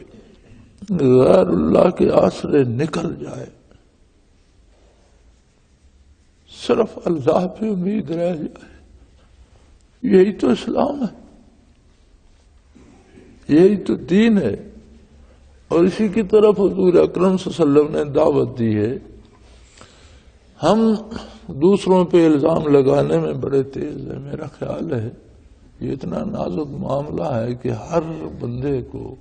غیر اللہ کے آسرے نکل جائے، صرف اللہ پہ امید رہ جائے، یہی تو اسلام ہے، یہی تو دین ہے، اور اسی کی طرف حضور اکرم صلی اللہ علیہ وسلم نے دعوت دی ہے۔ ہم دوسروں پہ الزام لگانے میں بڑے تیز ہیں، میرا خیال ہے یہ اتنا نازک معاملہ ہے کہ ہر بندے کو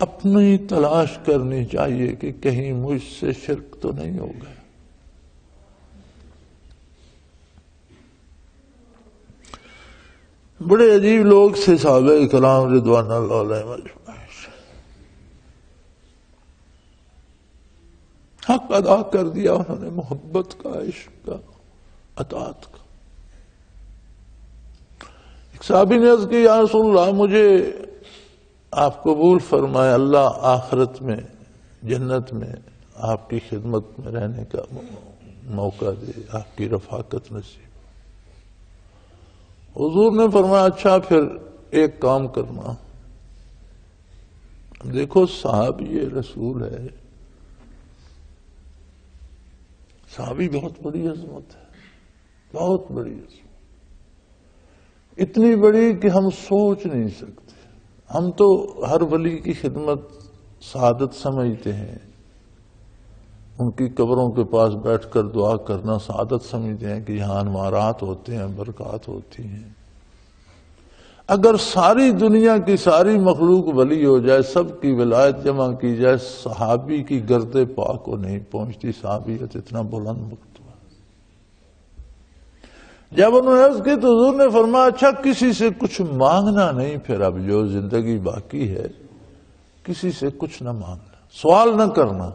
اپنی تلاش کرنی چاہیے کہ کہیں مجھ سے شرک تو نہیں ہو گیا۔ بڑے عجیب لوگ سے صحابہ کرام رضوان اللہ علیہم اجمعین، حق ادا کر دیا انہوں نے، محبت کا، عشق کا، اطاعت کا۔ ایک صحابی نے عرض کی، یا رسول اللہ مجھے آپ قبول فرمائے، اللہ آخرت میں جنت میں آپ کی خدمت میں رہنے کا موقع دے، آپ کی رفاقت نصیب۔ حضور نے فرمایا اچھا پھر ایک کام کرنا، دیکھو صحابی رسول ہے، صحابی بہت بڑی عظمت ہے، بہت بڑی عظمت، اتنی بڑی کہ ہم سوچ نہیں سکتے۔ ہم تو ہر ولی کی خدمت سعادت سمجھتے ہیں، ان کی قبروں کے پاس بیٹھ کر دعا کرنا سعادت سمجھتے ہیں کہ یہاں انوارات ہوتے ہیں، برکات ہوتی ہیں۔ اگر ساری دنیا کی ساری مخلوق ولی ہو جائے، سب کی ولایت جمع کی جائے، صحابی کی گرد پا کو نہیں پہنچتی، صحابیت اتنا بلند مرتبہ۔ جب انہوں نے عرض کی تو حضور نے فرمایا اچھا کسی سے کچھ مانگنا نہیں، پھر اب جو زندگی باقی ہے کسی سے کچھ نہ مانگنا، سوال نہ کرنا۔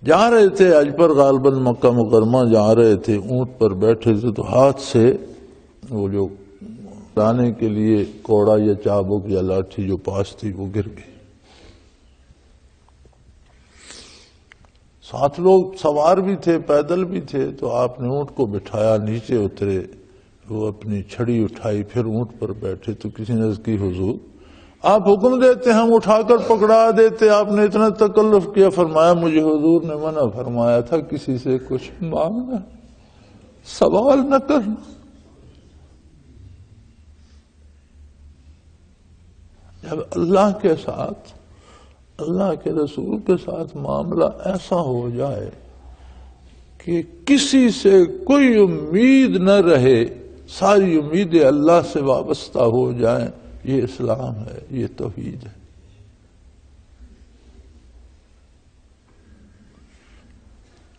جا رہے تھے حج پر، غالباً مکہ مکرمہ جا رہے تھے، اونٹ پر بیٹھے تھے تو ہاتھ سے وہ جو لانے کے لیے کوڑا یا چابک یا لاٹھی جو پاس تھی وہ گر گئی۔ ساتھ لوگ سوار بھی تھے، پیدل بھی تھے، تو آپ نے اونٹ کو بٹھایا، نیچے اترے، وہ اپنی چھڑی اٹھائی، پھر اونٹ پر بیٹھے تو کسی نے عرض کی حضور آپ حکم دیتے ہم اٹھا کر پکڑا دیتے، آپ نے اتنا تکلف کیا۔ فرمایا مجھے حضور نے منع فرمایا تھا کسی سے کچھ مانگنا، سوال نہ کرنا۔ جب اللہ کے ساتھ، اللہ کے رسول کے ساتھ معاملہ ایسا ہو جائے کہ کسی سے کوئی امید نہ رہے، ساری امیدیں اللہ سے وابستہ ہو جائیں، یہ اسلام ہے، یہ توحید ہے۔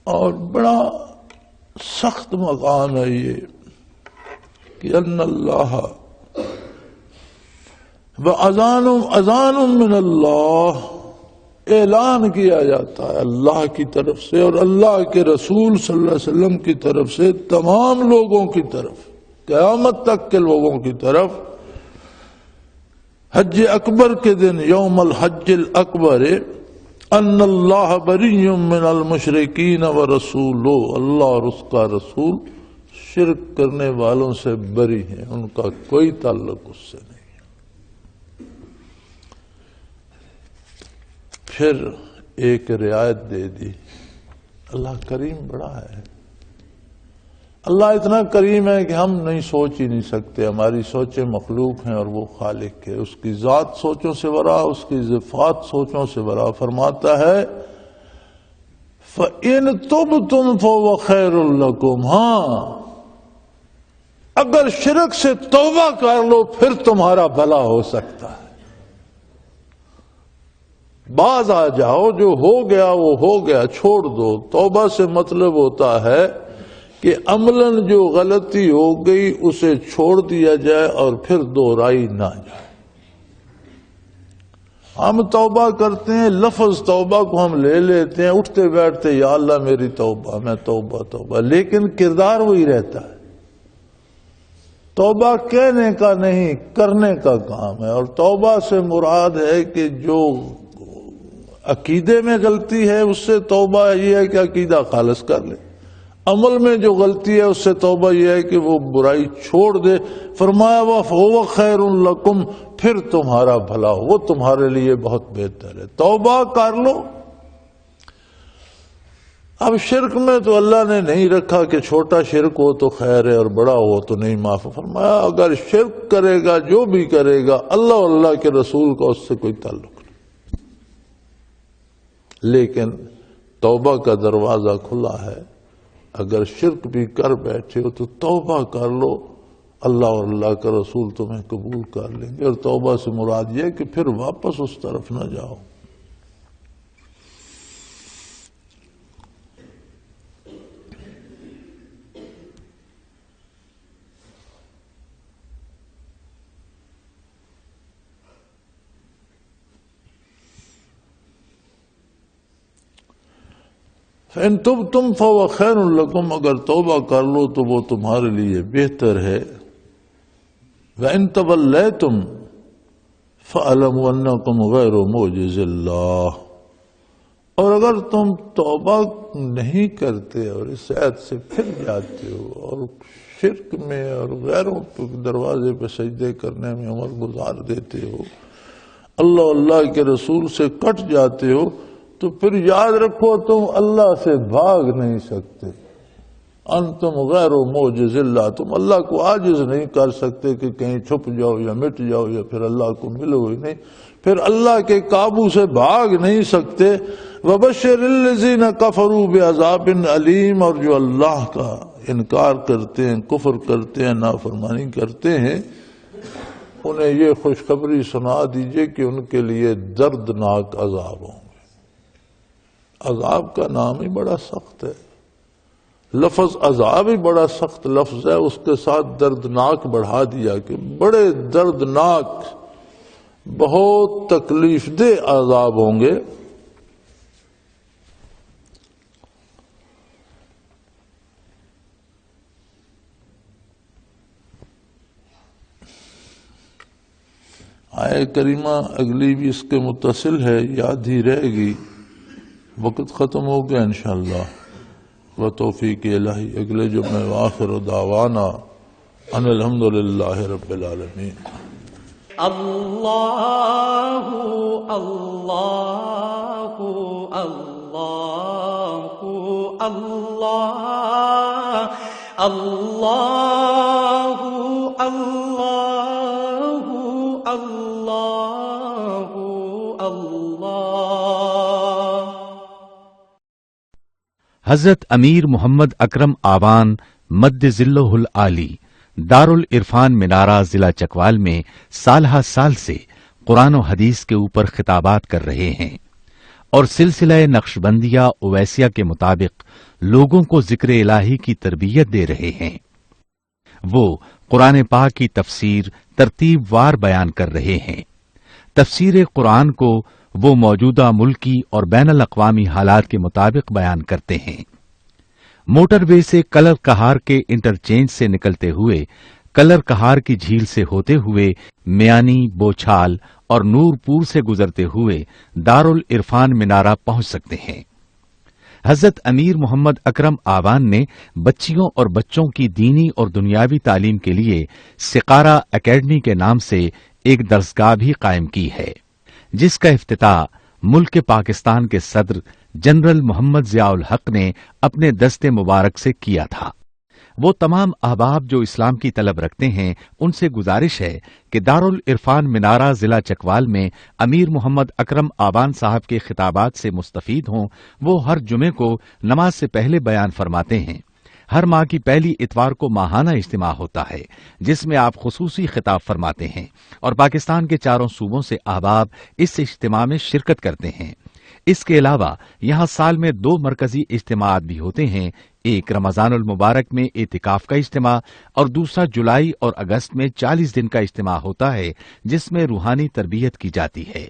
اور بڑا سخت مقام ہے یہ کہ ان اللہ اذان من اللہ، اعلان کیا جاتا ہے اللہ کی طرف سے اور اللہ کے رسول صلی اللہ علیہ وسلم کی طرف سے تمام لوگوں کی طرف، قیامت تک کے لوگوں کی طرف، حج اکبر کے دن، یوم الحج الاکبر، ان اللہ بری من المشرکین ورسولہ، اللہ اور اس کا رسول شرک کرنے والوں سے بری ہیں، ان کا کوئی تعلق اس سے نہیں۔ پھر ایک رعایت دے دی، اللہ کریم بڑا ہے، اللہ اتنا کریم ہے کہ ہم نہیں سوچ ہی نہیں سکتے، ہماری سوچیں مخلوق ہیں اور وہ خالق ہے، اس کی ذات سوچوں سے ورا، اس کی صفات سوچوں سے ورا۔ فرماتا ہے فَإِن تُبْتُمْ فَهُوَ خَيْرٌ لَكُمْ، ہاں اگر شرک سے توبہ کر لو پھر تمہارا بھلا ہو سکتا ہے، باز آ جاؤ، جو ہو گیا وہ ہو گیا، چھوڑ دو۔ توبہ سے مطلب ہوتا ہے کہ عملاً جو غلطی ہو گئی اسے چھوڑ دیا جائے اور پھر دوہرائی نہ جائے۔ ہم توبہ کرتے ہیں، لفظ توبہ کو ہم لے لیتے ہیں، اٹھتے بیٹھتے یا اللہ میری توبہ، میں توبہ توبہ، لیکن کردار وہی رہتا ہے۔ توبہ کہنے کا نہیں، کرنے کا کام ہے۔ اور توبہ سے مراد ہے کہ جو عقیدے میں غلطی ہے اس سے توبہ یہ ہے کہ عقیدہ خالص کر لے، عمل میں جو غلطی ہے اس سے توبہ یہ ہے کہ وہ برائی چھوڑ دے۔ فرمایا وَهُوَ خَيْرٌ لَكُمْ، پھر تمہارا بھلا ہو، وہ تمہارے لیے بہت بہتر ہے، توبہ کر لو۔ اب شرک میں تو اللہ نے نہیں رکھا کہ چھوٹا شرک ہو تو خیر ہے اور بڑا ہو تو نہیں معاف۔ فرمایا اگر شرک کرے گا، جو بھی کرے گا، اللہ اور اللہ کے رسول کا اس سے کوئی تعلق نہیں، لیکن توبہ کا دروازہ کھلا ہے۔ اگر شرک بھی کر بیٹھے ہو تو توبہ کر لو، اللہ اور اللہ کا رسول تمہیں قبول کر لیں گے۔ اور توبہ سے مراد یہ کہ پھر واپس اس طرف نہ جاؤ۔ فَإِن تُبْتُمْ فَهُوَ خَيْرٌ لَكُمْ، اگر توبہ کر لو تو وہ تمہارے لیے بہتر ہے۔ وَإِن تَوَلَّيْتُمْ فَاعْلَمُوا أَنَّكُمْ غَيْرُ مُعْجِزِ اللَّهِ، اور اگر تم توبہ نہیں کرتے اور اس عہد سے پھر جاتے ہو اور شرک میں اور غیروں کے دروازے پہ سجدے کرنے میں عمر گزار دیتے ہو، اللہ کے رسول سے کٹ جاتے ہو، تو پھر یاد رکھو تم اللہ سے بھاگ نہیں سکتے۔ انتم غیر معجز اللہ، تم اللہ کو عاجز نہیں کر سکتے کہ کہیں چھپ جاؤ یا مٹ جاؤ یا پھر اللہ کو ملو ہی نہیں، پھر اللہ کے قابو سے بھاگ نہیں سکتے۔ وبشر الذین کفروا بعذاب علیم، اور جو اللہ کا انکار کرتے ہیں، کفر کرتے ہیں، نافرمانی کرتے ہیں، انہیں یہ خوشخبری سنا دیجئے کہ ان کے لیے دردناک عذاب ہوں۔ عذاب کا نام ہی بڑا سخت ہے، لفظ عذاب ہی بڑا سخت لفظ ہے، اس کے ساتھ دردناک بڑھا دیا کہ بڑے دردناک، بہت تکلیف دہ عذاب ہوں گے۔ آیہ کریمہ اگلی بھی اس کے متصل ہے، یاد ہی رہے گی۔ وقت ختم ہو گیا انشاءاللہ، وتوفیق الہی اگلے جمعے، وآخر دعوانا ان الحمدللہ رب العالمین۔ اللہ اللہ اللہ اللہ اللہ اللہ اللہ اللہ۔ حضرت امیر محمد اکرم آوان مد ذلہ العالی دارالعرفان منارہ ضلع چکوال میں سالہ سال سے قرآن و حدیث کے اوپر خطابات کر رہے ہیں اور سلسلہ نقشبندیہ اویسیہ کے مطابق لوگوں کو ذکر الہی کی تربیت دے رہے ہیں۔ وہ قرآن پاک کی تفسیر ترتیب وار بیان کر رہے ہیں۔ تفسیر قرآن کو وہ موجودہ ملکی اور بین الاقوامی حالات کے مطابق بیان کرتے ہیں۔ موٹر وے سے کلر کہار کے انٹرچینج سے نکلتے ہوئے، کلر کہار کی جھیل سے ہوتے ہوئے، میانی، بوچھال اور نور پور سے گزرتے ہوئے دارالعرفان منارہ پہنچ سکتے ہیں۔ حضرت امیر محمد اکرم آوان نے بچیوں اور بچوں کی دینی اور دنیاوی تعلیم کے لیے سقارہ اکیڈمی کے نام سے ایک درسگاہ بھی قائم کی ہے، جس کا افتتاح ملک پاکستان کے صدر جنرل محمد ضیاء الحق نے اپنے دست مبارک سے کیا تھا۔ وہ تمام احباب جو اسلام کی طلب رکھتے ہیں، ان سے گزارش ہے کہ دارالعرفان منارہ ضلع چکوال میں امیر محمد اکرم آوان صاحب کے خطابات سے مستفید ہوں۔ وہ ہر جمعے کو نماز سے پہلے بیان فرماتے ہیں۔ ہر ماہ کی پہلی اتوار کو ماہانہ اجتماع ہوتا ہے، جس میں آپ خصوصی خطاب فرماتے ہیں اور پاکستان کے چاروں صوبوں سے احباب اس اجتماع میں شرکت کرتے ہیں۔ اس کے علاوہ یہاں سال میں 2 مرکزی اجتماعات بھی ہوتے ہیں، ایک رمضان المبارک میں اعتکاف کا اجتماع اور دوسرا جولائی اور اگست میں 40 دن کا اجتماع ہوتا ہے، جس میں روحانی تربیت کی جاتی ہے۔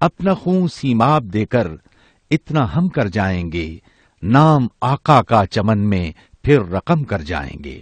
اپنا خون سیماب دے کر اتنا ہم کر جائیں گے، نام آقا کا چمن میں پھر رقم کر جائیں گے۔